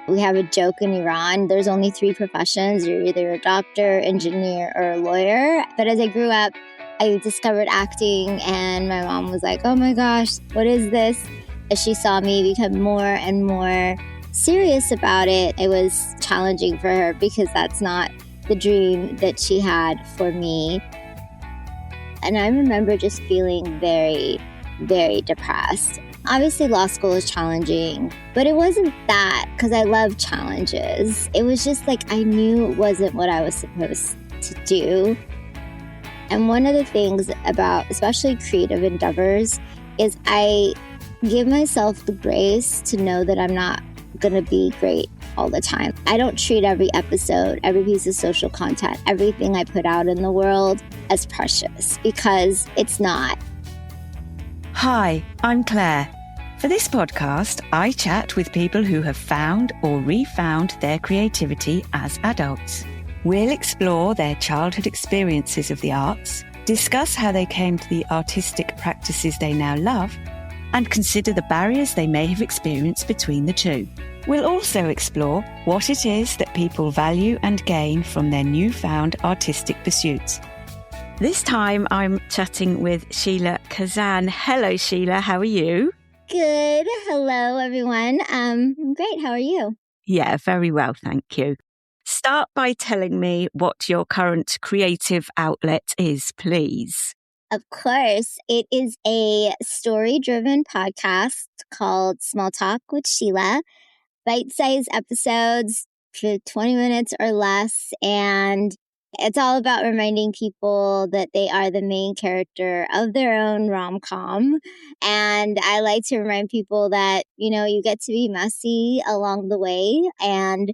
We have a joke in Iran. There's only three professions. You're either a doctor, engineer, or a lawyer. But as I grew up, I discovered acting, and my mom was like, oh my gosh, what is this? As she saw me become more and more serious about it, it was challenging for her because that's not the dream that she had for me. And I remember just feeling very, very depressed. Obviously, law school is challenging, but it wasn't that because I love challenges. It was just like I knew it wasn't what I was supposed to do. And one of the things about especially creative endeavors is I give myself the grace to know that I'm not going to be great all the time. I don't treat every episode, every piece of social content, everything I put out in the world as precious because it's not. Hi, I'm Claire. For this podcast, I chat with people who have found or refound their creativity as adults. We'll explore their childhood experiences of the arts, discuss how they came to the artistic practices they now love, and consider the barriers they may have experienced between the two. We'll also explore what it is that people value and gain from their newfound artistic pursuits. This time I'm chatting with Sheila Kazan. Hello, Sheila. How are you? Good. Hello, everyone. I'm great. How are you? Yeah, very well, thank you. Start by telling me what your current creative outlet is, please. Of course. It is a story-driven podcast called Small Talk with Sheila. Bite-sized episodes for 20 minutes or less. And it's all about reminding people that they are the main character of their own rom-com. And I like to remind people that, you get to be messy along the way. And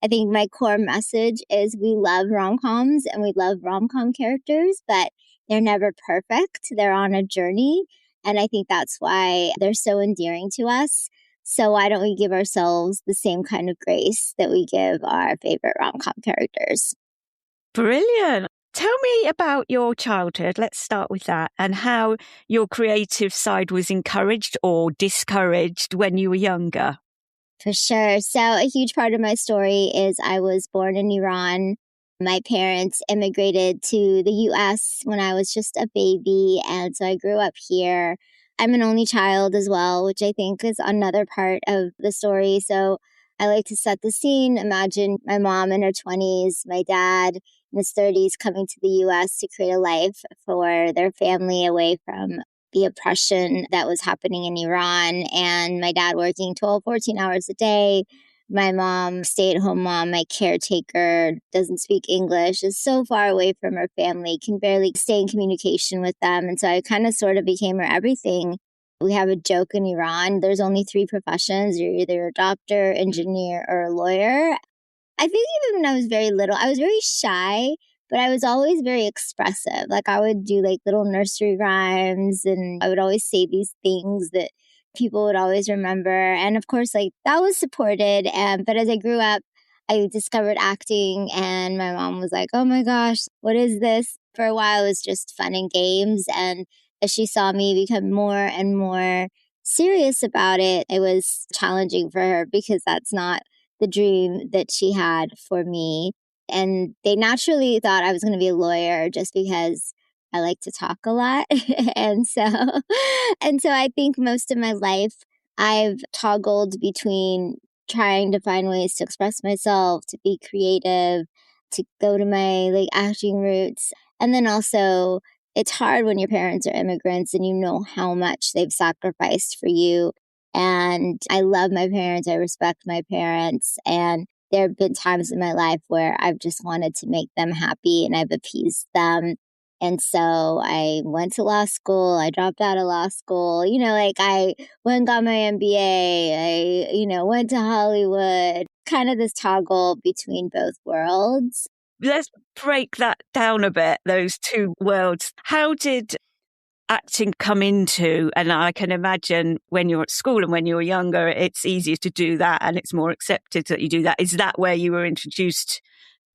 I think my core message is we love rom-coms and we love rom-com characters, but they're never perfect. They're on a journey. And I think that's why they're so endearing to us. So why don't we give ourselves the same kind of grace that we give our favorite rom-com characters? Brilliant. Tell me about your childhood. Let's start with that and how your creative side was encouraged or discouraged when you were younger. For sure. So a huge part of my story is I was born in Iran. My parents immigrated to the U.S. when I was just a baby. And so I grew up here. I'm an only child as well, which I think is another part of the story. So I like to set the scene. Imagine my mom in her 20s, my dad in his 30s coming to the U.S. to create a life for their family away from the oppression that was happening in Iran. And my dad working 12, 14 hours a day. My mom, stay-at-home mom, my caretaker, doesn't speak English, is so far away from her family, can barely stay in communication with them. And so I kind of sort of became her everything. We have a joke in Iran. There's only three professions. You're either a doctor, engineer, or a lawyer. I think even when I was very little, I was very shy, but I was always very expressive. Like I would do like little nursery rhymes and I would always say these things that people would always remember. And of course, like that was supported. But as I grew up, I discovered acting and my mom was like, oh my gosh, what is this? For a while, it was just fun and games. And as she saw me become more and more serious about it, it was challenging for her because that's not the dream that she had for me. And they naturally thought I was going to be a lawyer just because I like to talk a lot. and so I think most of my life I've toggled between trying to find ways to express myself, to be creative, to go to my like acting roots. And then also it's hard when your parents are immigrants and you know how much they've sacrificed for you. And I love my parents. I respect my parents. And there have been times in my life where I've just wanted to make them happy and I've appeased them. And so I went to law school. I dropped out of law school. I went and got my MBA. I went to Hollywood. Kind of this toggle between both worlds. Let's break that down a bit, those two worlds. How did acting come into, and I can imagine when you're at school and when you're younger, it's easier to do that and it's more accepted that you do that. Is that where you were introduced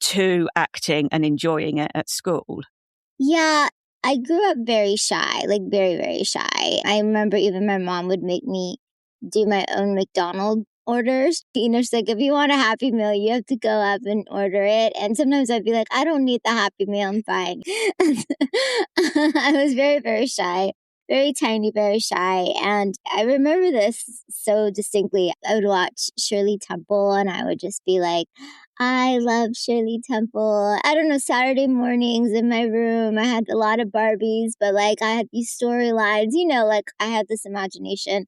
to acting and enjoying it at school? Yeah, I grew up very shy, like very, very shy. I remember even my mom would make me do my own McDonald's orders. She's like, if you want a Happy Meal, you have to go up and order it. And sometimes I'd be like, I don't need the Happy Meal, I'm fine. I was very, very shy, very tiny, very shy. And I remember this so distinctly. I would watch Shirley Temple and I would just be like, I love Shirley Temple. I don't know, Saturday mornings in my room, I had a lot of Barbies, but like I had these storylines, like I had this imagination.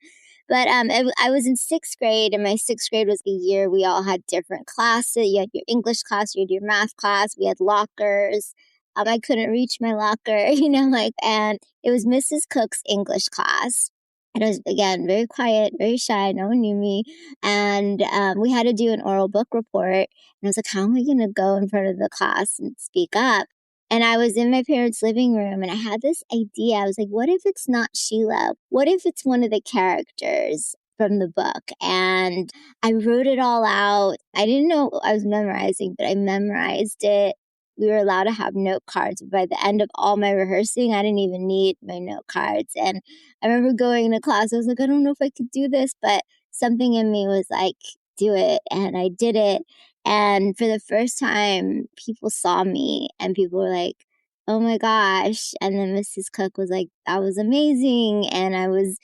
But I was in sixth grade, and my sixth grade was the year we all had different classes. You had your English class, you had your math class, we had lockers. I couldn't reach my locker, and it was Mrs. Cook's English class. And I was, again, very quiet, very shy. No one knew me. And we had to do an oral book report. And I was like, how am I going to go in front of the class and speak up? And I was in my parents' living room and I had this idea. I was like, what if it's not Sheila? What if it's one of the characters from the book? And I wrote it all out. I didn't know I was memorizing, but I memorized it. We were allowed to have note cards. But by the end of all my rehearsing, I didn't even need my note cards. And I remember going into class. I was like, I don't know if I could do this, but something in me was like, do it. And I did it. And for the first time, people saw me and people were like, oh my gosh. And then Mrs. Cook was like, that was amazing. And I was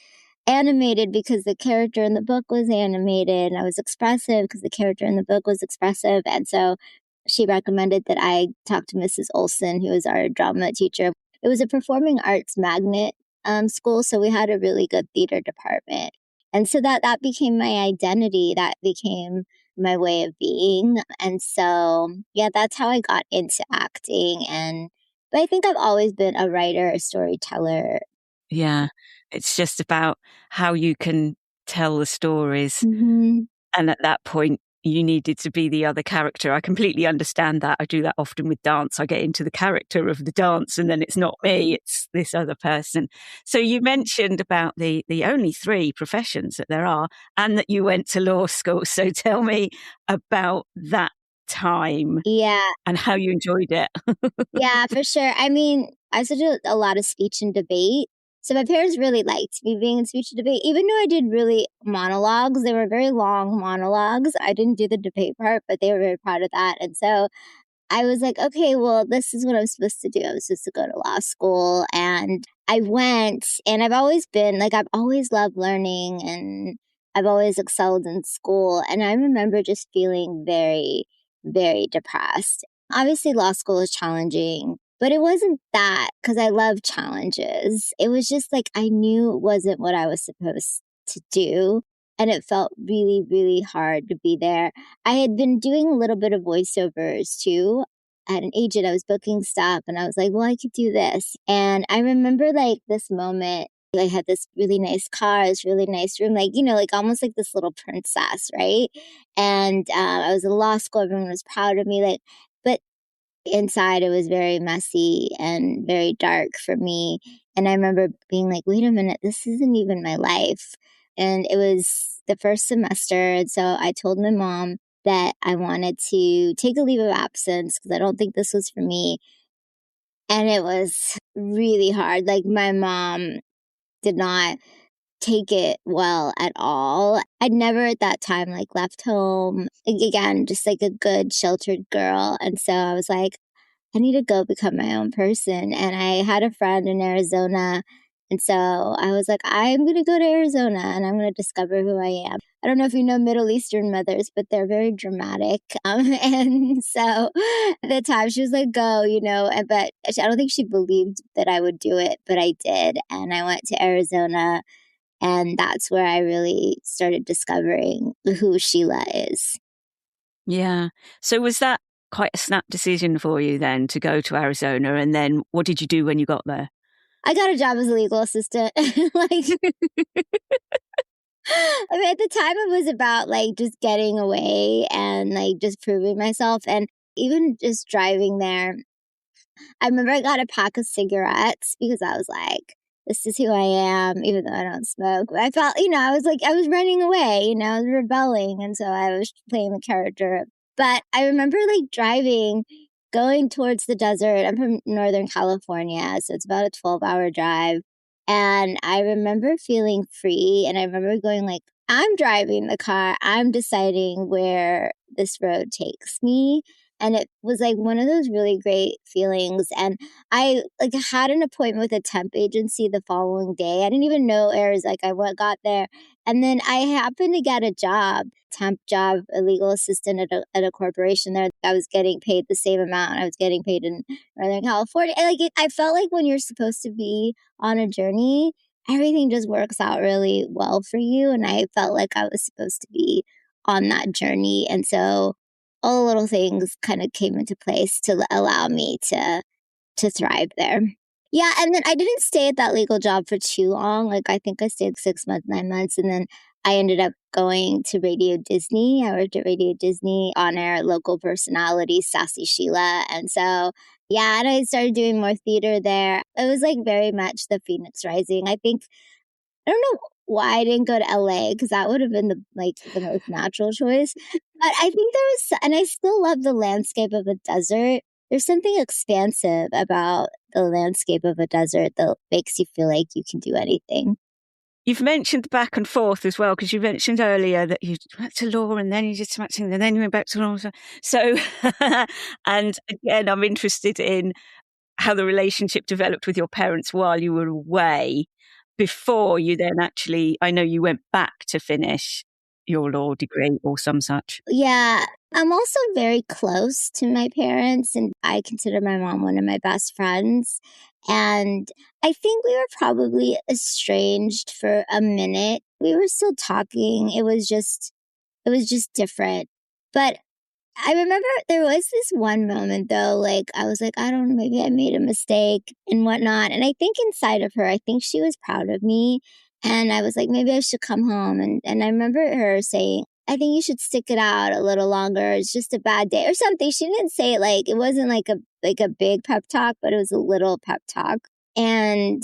animated because the character in the book was animated. And I was expressive because the character in the book was expressive. And so she recommended that I talk to Mrs. Olson, who was our drama teacher. It was a performing arts magnet school, so we had a really good theater department. And so that became my identity. That became my way of being. And so, yeah, that's how I got into acting. But I think I've always been a writer, a storyteller. Yeah. It's just about how you can tell the stories. Mm-hmm. And at that point, you needed to be the other character. I completely understand that. I do that often with dance. I get into the character of the dance and then it's not me, it's this other person. So you mentioned about the only 3 professions that there are and that you went to law school. So tell me about that time. Yeah. And how you enjoyed it. Yeah, for sure. I mean, I used to do a lot of speech and debate. So my parents really liked me being in speech and debate, even though I did really monologues. They were very long monologues. I didn't do the debate part, but they were very proud of that. And so I was like, okay, well, this is what I'm supposed to do. I was supposed to go to law school. And I went, and I've always been like, I've always loved learning and I've always excelled in school. And I remember just feeling very, very depressed. Obviously, law school is challenging, but it wasn't that because I love challenges. It was just like I knew it wasn't what I was supposed to do. And it felt really, really hard to be there. I had been doing a little bit of voiceovers too. I had an agent, I was booking stuff, and I was like, well, I could do this. And I remember like this moment. I had this really nice car, this really nice room, like, like almost like this little princess, right? And I was in law school, everyone was proud of me. But inside, it was very messy and very dark for me. And I remember being like, wait a minute, this isn't even my life. And it was the first semester. And so I told my mom that I wanted to take a leave of absence because I don't think this was for me. And it was really hard. Like my mom did not take it well at all. I'd never at that time like left home. Again, just like a good sheltered girl. And so I was like, I need to go become my own person. And I had a friend in Arizona. And so I was like, I'm going to go to Arizona and I'm going to discover who I am. I don't know if you know Middle Eastern mothers, but they're very dramatic. And so at the time she was like, go, but I don't think she believed that I would do it, but I did. And I went to Arizona and that's where I really started discovering who Sheila is. Yeah. So was that quite a snap decision for you then to go to Arizona? And then what did you do when you got there? I got a job as a legal assistant. At the time it was about like just getting away and like just proving myself. And even just driving there, I remember I got a pack of cigarettes because I was like, this is who I am, even though I don't smoke. But I felt, I was running away, I was rebelling. And so I was playing the character. But I remember like driving, going towards the desert. I'm from Northern California, so it's about a 12-hour drive. And I remember feeling free. And I remember going like, I'm driving the car. I'm deciding where this road takes me. And it was like one of those really great feelings. And I like had an appointment with a temp agency the following day. I didn't even know airs. Like I went, got there, and then I happened to get a job, temp job, a legal assistant at a corporation there. I was getting paid the same amount I was getting paid in Northern California. And I felt like when you're supposed to be on a journey, everything just works out really well for you. And I felt like I was supposed to be on that journey. And so all the little things kind of came into place to allow me to thrive there. Yeah, and then I didn't stay at that legal job for too long. Like I think I stayed 6 months, 9 months, and then I ended up going to Radio Disney. I worked at Radio Disney on air local personality, Sassy Sheila. And so yeah, and I started doing more theater there. It was like very much the Phoenix Rising. I think I don't know why I didn't go to LA because that would have been the most natural choice. But I think there was, and I still love the landscape of a desert. There's something expansive about the landscape of a desert that makes you feel like you can do anything. You've mentioned back and forth as well, because you mentioned earlier that you went to law and then you did some acting and then you went back to law. So, and again, I'm interested in how the relationship developed with your parents while you were away before you then actually, I know you went back to finish your law degree or some such. Yeah, I'm also very close to my parents, and I consider my mom one of my best friends. And I think we were probably estranged for a minute. We were still talking. It was just different. But I remember there was this one moment though, like I was like, I don't know, maybe I made a mistake and whatnot. And I think inside of her, I think she was proud of me. And I was like, maybe I should come home. And I remember her saying, I think you should stick it out a little longer. It's just a bad day or something. She didn't say it like it wasn't like a big pep talk, but it was a little pep talk. And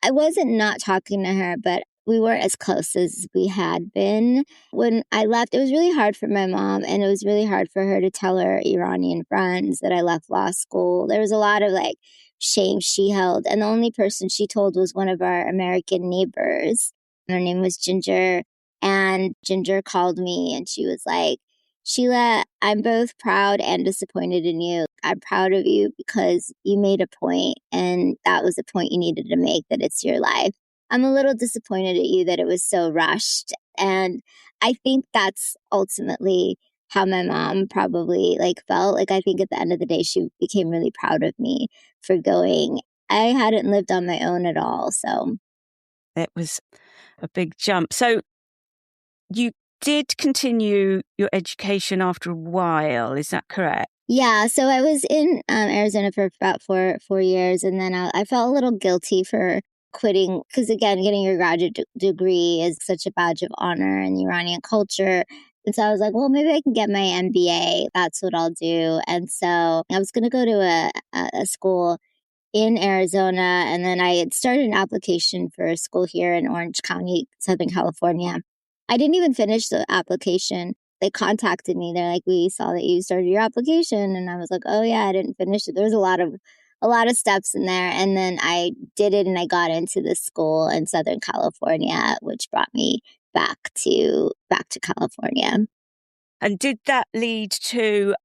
I wasn't not talking to her, but we weren't as close as we had been. When I left, it was really hard for my mom, and it was really hard for her to tell her Iranian friends that I left law school. There was a lot of like shame she held, and the only person she told was one of our American neighbors. Her name was Ginger, and Ginger called me and she was like, Sheila, I'm both proud and disappointed in you. I'm proud of you because you made a point, and that was the point you needed to make, that it's your life. I'm a little disappointed at you that it was so rushed. And I think that's ultimately how my mom probably like felt. Like I think at the end of the day, she became really proud of me for going. I hadn't lived on my own at all. So It was a big jump. So you did continue your education after a while, is that correct? yeah, so I was in Arizona for about four years, and then I felt a little guilty for quitting because again, getting your graduate degree is such a badge of honor in the Iranian culture. And so I was like, well, maybe I can get my MBA. That's what I'll do. And so I was going to go to a school in Arizona, and then I had started an application for a school here in Orange County, Southern California. I didn't even finish the application. They contacted me. They're like, we saw that you started your application. And I was like, oh yeah, I didn't finish it. There was a lot of steps in there. And then I did it and I got into this school in Southern California, which brought me back to California. And did that lead to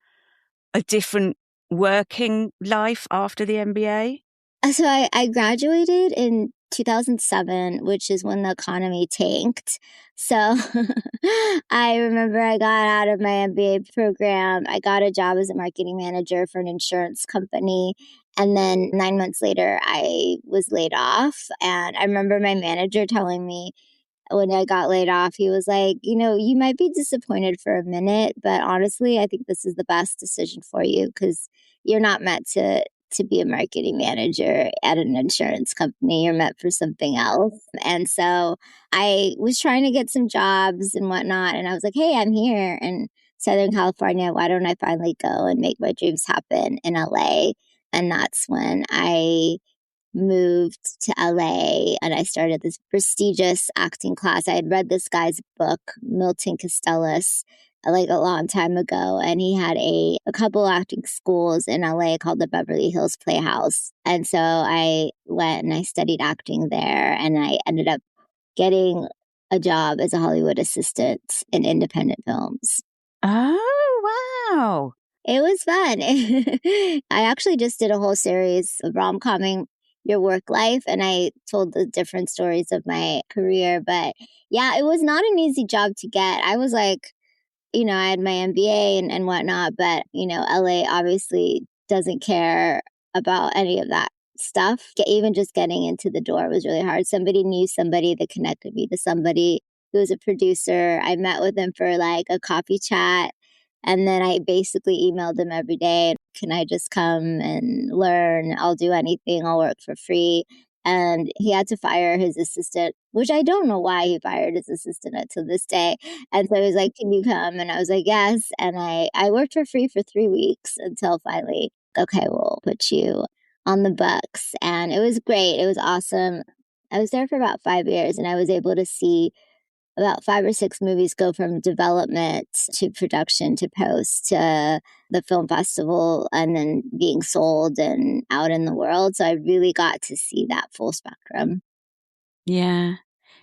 a different working life after the MBA? So I graduated in 2007, which is when the economy tanked. So I remember I got out of my MBA program. I got a job as a marketing manager for an insurance company. And then 9 months later, I was laid off. And I remember my manager telling me, when I got laid off, he was like, you might be disappointed for a minute, but honestly, I think this is the best decision for you because you're not meant to be a marketing manager at an insurance company. You're meant for something else. And so I was trying to get some jobs and whatnot. And I was like, hey, I'm here in Southern California. Why don't I finally go and make my dreams happen in LA? And that's when I moved to LA and I started this prestigious acting class. I had read this guy's book, Milton Castells, like a long time ago. And he had a couple acting schools in LA called the Beverly Hills Playhouse. And so I went and I studied acting there and I ended up getting a job as a Hollywood assistant in independent films. Oh, wow. It was fun. I actually just did a whole series of rom-comming your work life, and I told the different stories of my career. But yeah, it was not an easy job to get. I was like, I had my MBA and whatnot, but, LA obviously doesn't care about any of that stuff. Even just getting into the door was really hard. Somebody knew somebody that connected me to somebody who was a producer. I met with him for like a coffee chat. And then I basically emailed him every day. Can I just come and learn? I'll do anything. I'll work for free. And he had to fire his assistant, which I don't know why he fired his assistant to this day. And so he was like, can you come? And I was like, yes. And I worked for free for 3 weeks until finally, okay, we'll put you on the books. And it was great. It was awesome. I was there for about 5 years, and I was able to see about 5 or 6 movies go from development to production to post to the film festival and then being sold and out in the world. So I really got to see that full spectrum. Yeah.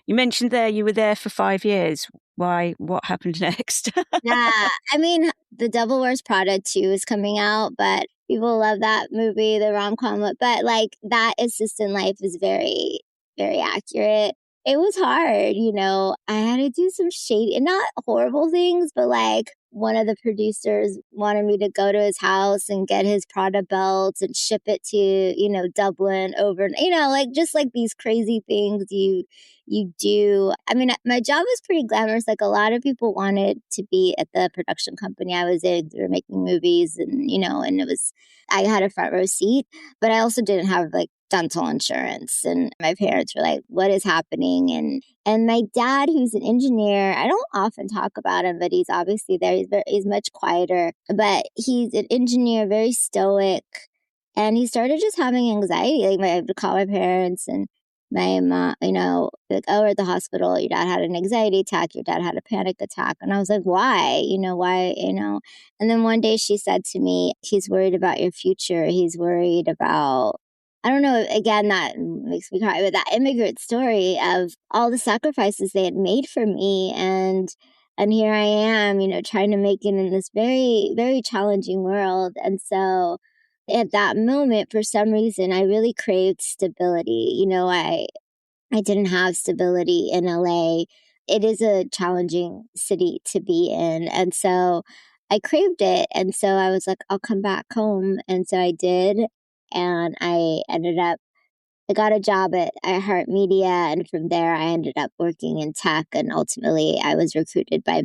You mentioned there you were there for 5 years. Why? What happened next? Yeah. I mean, The Devil Wears Prada 2 is coming out, but people love that movie, the rom-com. But like that assistant life is very, very accurate. It was hard, I had to do some shady, not horrible things, but like one of the producers wanted me to go to his house and get his Prada belts and ship it to, Dublin over, like just like these crazy things you do. I mean, my job was pretty glamorous. Like a lot of people wanted to be at the production company I was in. They were making movies and, and I had a front row seat, but I also didn't have like dental insurance. And my parents were like, what is happening? And my dad, who's an engineer, I don't often talk about him, but he's obviously there. He's much quieter, but he's an engineer, very stoic. And he started just having anxiety. Like I would call my parents and my mom, like, oh, we're at the hospital. Your dad had an anxiety attack. Your dad had a panic attack. And I was like, why? Why? And then one day she said to me, he's worried about your future. He's worried about, I don't know, again, that makes me cry, but that immigrant story of all the sacrifices they had made for me. And here I am, trying to make it in this very, very challenging world. And so at that moment, for some reason, I really craved stability. I didn't have stability in LA. It is a challenging city to be in. And so I craved it. And so I was like, I'll come back home. And so I did. And I got a job at iHeartMedia. And from there, I ended up working in tech. And ultimately, I was recruited by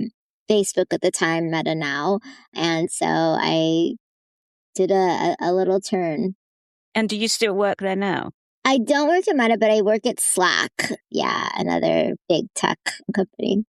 Facebook at the time, Meta now. And so I did a little turn. And do you still work there now? I don't work at Meta, but I work at Slack. Yeah, another big tech company.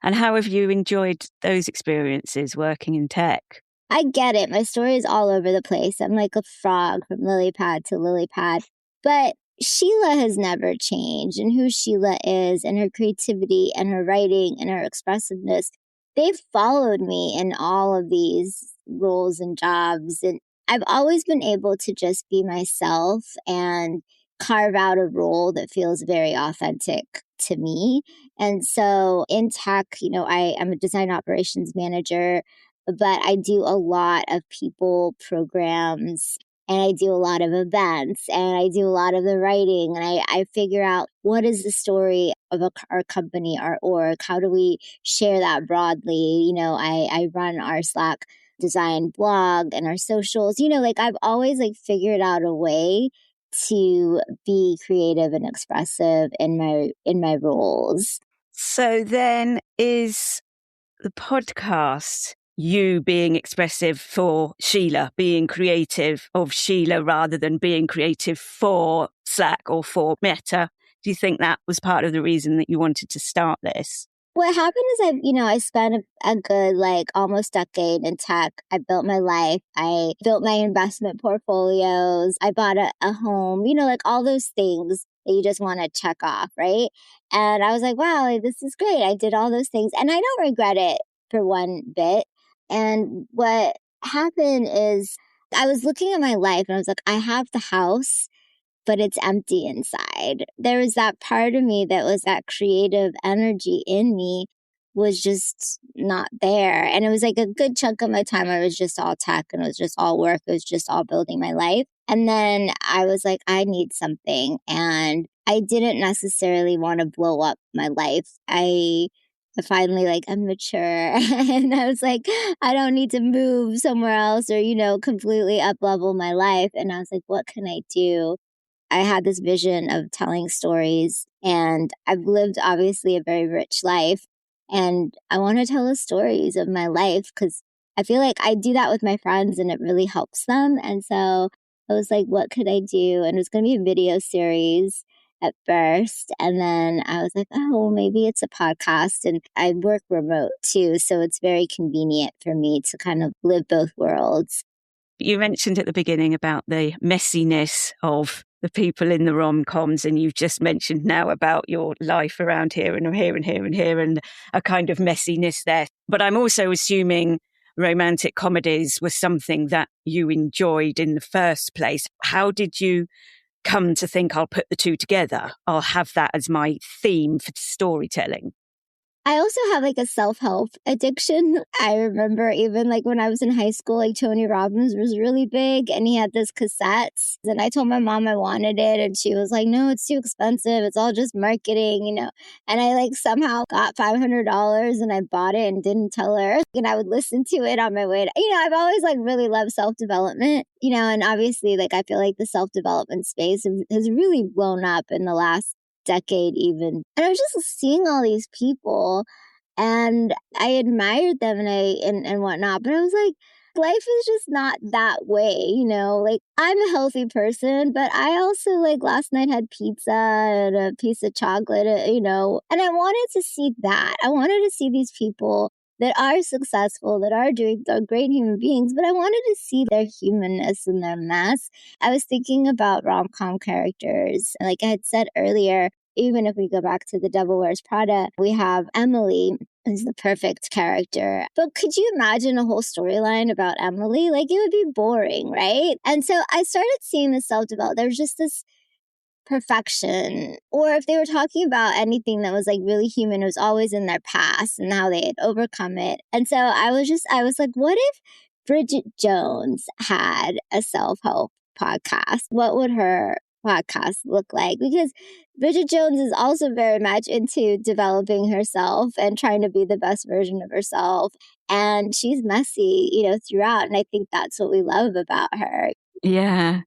And how have you enjoyed those experiences working in tech? I get it. My story is all over the place. I'm like a frog from lily pad to lily pad. But Sheila has never changed, and who Sheila is and her creativity and her writing and her expressiveness, they've followed me in all of these roles and jobs. And I've always been able to just be myself and carve out a role that feels very authentic to me. And so in tech, I am a design operations manager, but I do a lot of people programs and I do a lot of events and I do a lot of the writing and I figure out what is the story of our company, our org, how do we share that broadly? I run our Slack design blog and our socials, like I've always like figured out a way to be creative and expressive in my roles. So then is the podcast you being expressive for Sheila, being creative of Sheila rather than being creative for Slack or for Meta? Do you think that was part of the reason that you wanted to start this? What happened is I spent a good like almost decade in tech. I built my life. I built my investment portfolios. I bought a home, like all those things that you just want to check off, right? And I was like, wow, like, this is great. I did all those things and I don't regret it for one bit. And what happened is I was looking at my life and I was like, I have the house but it's empty inside. There was that part of me that was that creative energy in me was just not there. And it was like a good chunk of my time, I was just all tech and it was just all work. It was just all building my life. And then I was like, I need something. And I didn't necessarily want to blow up my life. I finally I'm mature and I was like, I don't need to move somewhere else or, completely up level my life. And I was like, what can I do? I had this vision of telling stories and I've lived obviously a very rich life and I want to tell the stories of my life because I feel like I do that with my friends and it really helps them. And so I was like, what could I do? And it was going to be a video series at first. And then I was like, oh, maybe it's a podcast. And I work remote too. So it's very convenient for me to kind of live both worlds. You mentioned at the beginning about the messiness of the people in the rom-coms, and you've just mentioned now about your life around here and here and here and here and a kind of messiness there. But I'm also assuming romantic comedies was something that you enjoyed in the first place. How did you come to think I'll put the two together? I'll have that as my theme for storytelling. I also have a self-help addiction. I remember even when I was in high school, Tony Robbins was really big and he had this cassettes. And I told my mom I wanted it and she was like, no, it's too expensive. It's all just marketing, And I somehow got $500 and I bought it and didn't tell her. And I would listen to it on my way to, I've always really loved self-development, and obviously I feel like the self-development space has really blown up in the last decade even. And I was just seeing all these people and I admired them and whatnot. But I was like, life is just not that way, I'm a healthy person, but I also last night had pizza and a piece of chocolate, and I wanted to see that. I wanted to see these people that are successful, that are great human beings, but I wanted to see their humanness and their mess. I was thinking about rom-com characters. Like I had said earlier, even if we go back to The Devil Wears Prada, we have Emily is the perfect character. But could you imagine a whole storyline about Emily? It would be boring, right? And so I started seeing the self-development. There was just this perfection, or if they were talking about anything that was really human, it was always in their past and how they had overcome it. And so I was like, what if Bridget Jones had a self-help podcast? What would her podcast look like? Because Bridget Jones is also very much into developing herself and trying to be the best version of herself. And she's messy, throughout. And I think that's what we love about her. Yeah.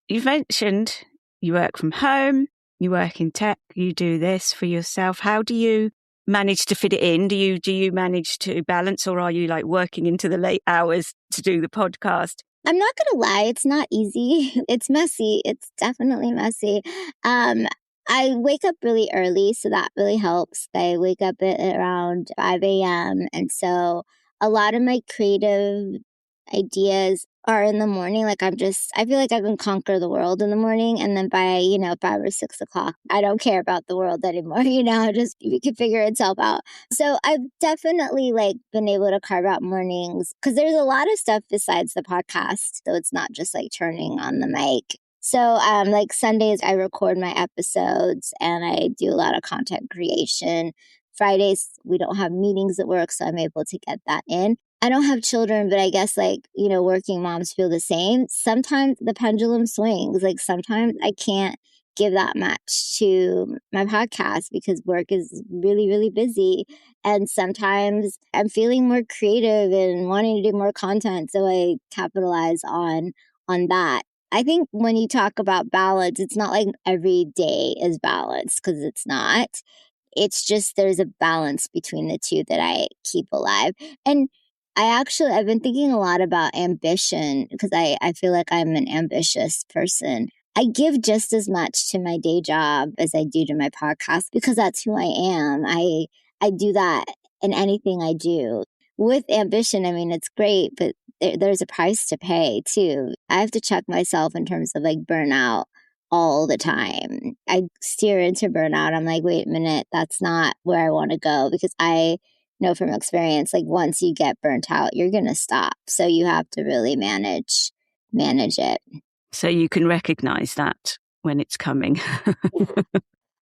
You've mentioned you work from home, you work in tech, you do this for yourself. How do you manage to fit it in? Do you manage to balance, or are you working into the late hours to do the podcast? I'm not going to lie, it's not easy. It's messy. It's definitely messy. I wake up really early, so that really helps. I wake up at around 5 a.m. And so a lot of my creative ideas are in the morning. I feel like I can conquer the world in the morning. And then by, 5 or 6 o'clock, I don't care about the world anymore. Just you can figure itself out. So I've definitely been able to carve out mornings because there's a lot of stuff besides the podcast. So it's not just turning on the mic. So Sundays, I record my episodes and I do a lot of content creation. Fridays, we don't have meetings at work, so I'm able to get that in. I don't have children, but I guess working moms feel the same. Sometimes the pendulum swings. Sometimes I can't give that much to my podcast because work is really, really busy. And sometimes I'm feeling more creative and wanting to do more content. So I capitalize on that. I think when you talk about balance, it's not every day is balanced because it's not. It's just there's a balance between the two that I keep alive. And I've been thinking a lot about ambition because I feel like I'm an ambitious person. I give just as much to my day job as I do to my podcast because that's who I am. I do that in anything I do. With ambition, it's great, but there's a price to pay too. I have to check myself in terms of burnout all the time. I steer into burnout. I'm like, wait a minute, that's not where I want to go because I know from experience, once you get burnt out, you're going to stop. So you have to really manage it. So you can recognize that. when it's coming.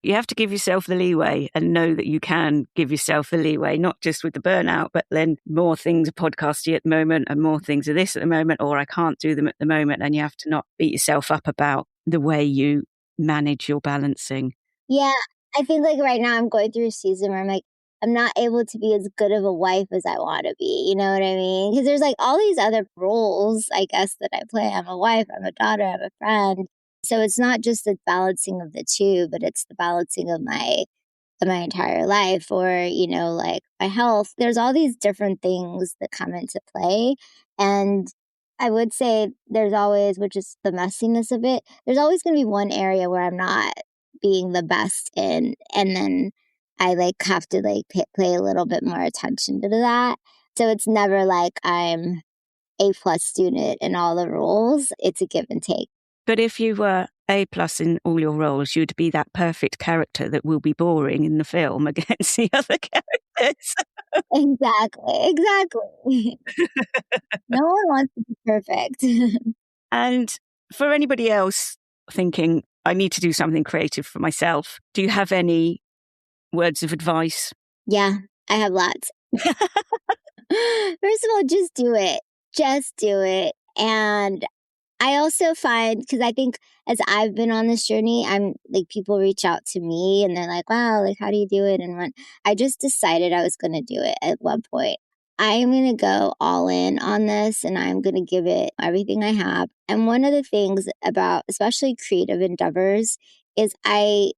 You have to give yourself the leeway and know that you can give yourself the leeway, not just with the burnout, but then more things are podcasty at the moment and more things are this at the moment, or I can't do them at the moment. And you have to not beat yourself up about the way you manage your balancing. Yeah, I think like right now I'm going through a season where I'm like, I'm not able to be as good of a wife as I want to be. You know what I mean? Because there's like all these other roles, I guess, that I play. I'm a wife, I'm a daughter, I'm a friend. So it's not just the balancing of the two, but it's the balancing of my entire life, or, you know, like my health. There's all these different things that come into play. And I would say there's always, which is the messiness of it, there's always going to be one area where I'm not being the best in. And then I like have to like pay a little bit more attention to that. So it's never like I'm A+ student in all the roles. It's a give and take. But if you were A+ in all your roles, you'd be that perfect character that will be boring in the film against the other characters. Exactly. No one wants to be perfect. And for anybody else thinking, I need to do something creative for myself, do you have any words of advice? Yeah, I have lots. First of all, just do it. Just do it. And I also find, because I think as I've been on this journey, I'm like, people reach out to me and they're like, wow, like, how do you do it? And when I just decided I was going to do it at one point, I am going to go all in on this and I'm going to give it everything I have. And one of the things about especially creative endeavors is I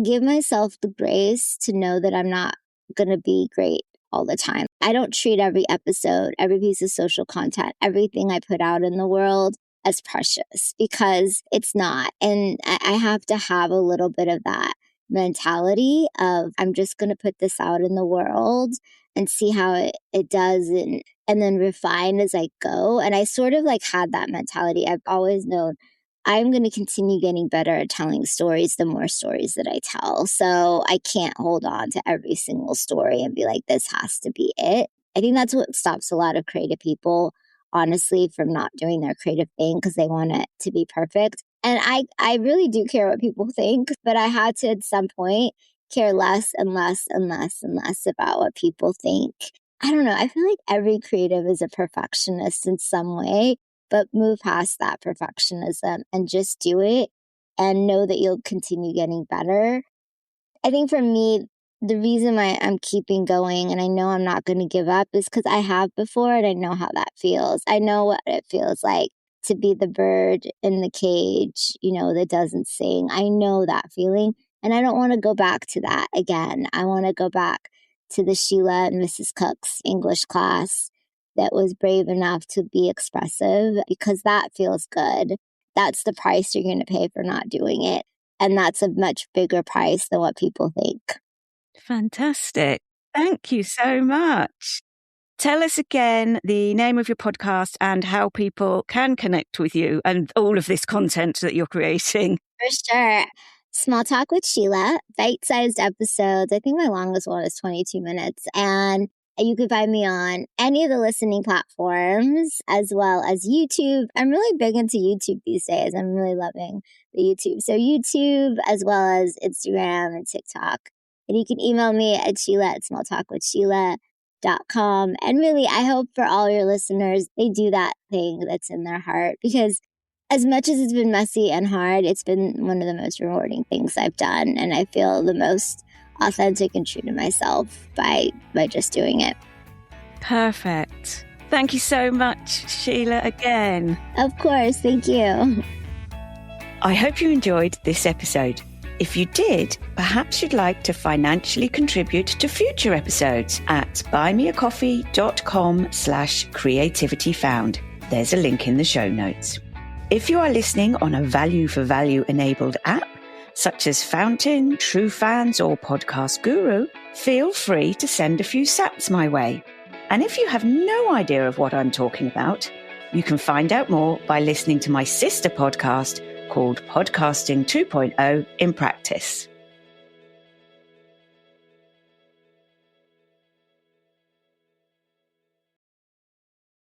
give myself the grace to know that I'm not going to be great all the time. I don't treat every episode, every piece of social content, everything I put out in the world as precious, because it's not. And I have to have a little bit of that mentality of I'm just going to put this out in the world and see how it does and then refine as I go. And I sort of like had that mentality. I've always known I'm going to continue getting better at telling stories the more stories that I tell. So I can't hold on to every single story and be like, this has to be it. I think that's what stops a lot of creative people, honestly, from not doing their creative thing because they want it to be perfect. And I really do care what people think, but I had to at some point care less and less and less and less about what people think. I don't know. I feel like every creative is a perfectionist in some way, but move past that perfectionism and just do it and know that you'll continue getting better. I think for me, the reason why I'm keeping going and I know I'm not going to give up is because I have before and I know how that feels. I know what it feels like to be the bird in the cage, you know, that doesn't sing. I know that feeling. And I don't want to go back to that again. I want to go back to the Sheila and Mrs. Cook's English class that was brave enough to be expressive, because that feels good. That's the price you're going to pay for not doing it. And that's a much bigger price than what people think. Fantastic. Thank you so much. Tell us again the name of your podcast and how people can connect with you and all of this content that you're creating. For sure. Small Talk with Sheila, bite-sized episodes. I think my longest one is 22 minutes. And you can find me on any of the listening platforms as well as YouTube. I'm really big into YouTube these days. I'm really loving the YouTube. So YouTube as well as Instagram and TikTok. And you can email me at sheila@smalltalkwithsheila.com. And really, I hope for all your listeners, they do that thing that's in their heart, because as much as it's been messy and hard, it's been one of the most rewarding things I've done. And I feel the most authentic and true to myself by just doing it. Perfect. Thank you so much, Sheila, again. Of course. Thank you. I hope you enjoyed this episode. If you did, perhaps you'd like to financially contribute to future episodes at buymeacoffee.com/creativityfound. There's a link in the show notes. If you are listening on a value for value enabled app, such as Fountain, True Fans, or Podcast Guru, feel free to send a few sats my way. And if you have no idea of what I'm talking about, you can find out more by listening to my sister podcast called Podcasting 2.0 in Practice.